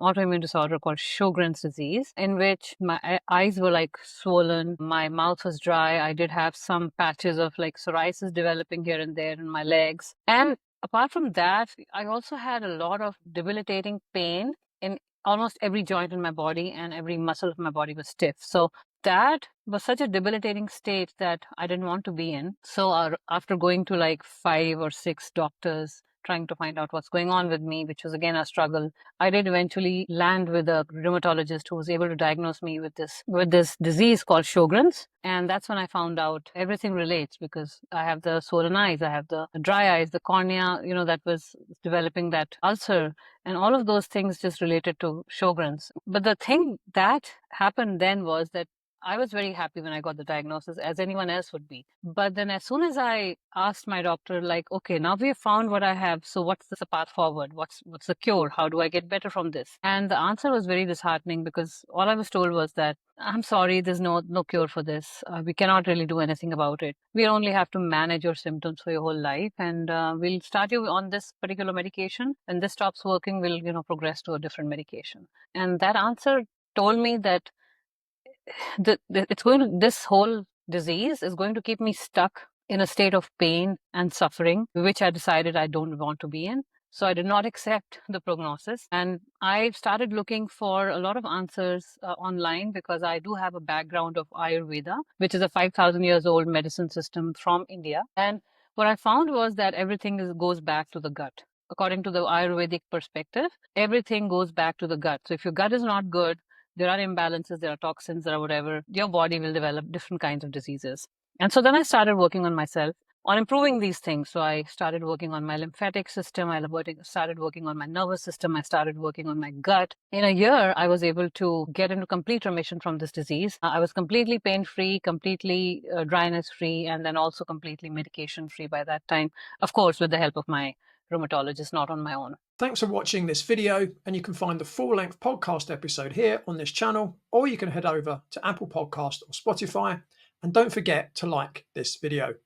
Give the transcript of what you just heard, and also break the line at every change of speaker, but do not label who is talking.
autoimmune disorder called Sjogren's disease, in which my eyes were like swollen, my mouth was dry. I did have some patches of like psoriasis developing here and there in my legs. And apart from that, I also had a lot of debilitating pain in almost every joint in my body, and every muscle of my body was stiff. So that was such a debilitating state that I didn't want to be in. So after going to like 5 or 6 doctors, trying to find out what's going on with me, which was again a struggle, I did eventually land with a rheumatologist who was able to diagnose me with this disease called Sjogren's. And that's when I found out everything relates, because I have the swollen eyes, I have the dry eyes, the cornea, that was developing that ulcer, and all of those things just related to Sjogren's. But the thing that happened then was that I was very happy when I got the diagnosis, as anyone else would be. But then as soon as I asked my doctor, like, okay, now we have found what I have, so what's the path forward? What's the cure? How do I get better from this? And the answer was very disheartening, because all I was told was that, I'm sorry, there's no cure for this. We cannot really do anything about it. We only have to manage your symptoms for your whole life, and we'll start you on this particular medication. When this stops working, we'll progress to a different medication. And that answer told me that this whole disease is going to keep me stuck in a state of pain and suffering, which I decided I don't want to be in. So I did not accept the prognosis, and I started looking for a lot of answers online, because I do have a background of Ayurveda, which is a 5,000 years old medicine system from India. And what I found was that everything goes back to the gut. According to the Ayurvedic perspective, everything goes back to the gut. So if your gut is not good, there are imbalances, there are toxins, there are whatever, your body will develop different kinds of diseases. And so then I started working on myself, on improving these things. So I started working on my lymphatic system, I started working on my nervous system, I started working on my gut. In a year, I was able to get into complete remission from this disease. I was completely pain-free, completely dryness-free, and then also completely medication-free by that time. Of course, with the help of my rheumatologist, not on my own.
Thanks for watching this video, and you can find the full-length podcast episode here on this channel, or you can head over to Apple Podcast or Spotify, and don't forget to like this video.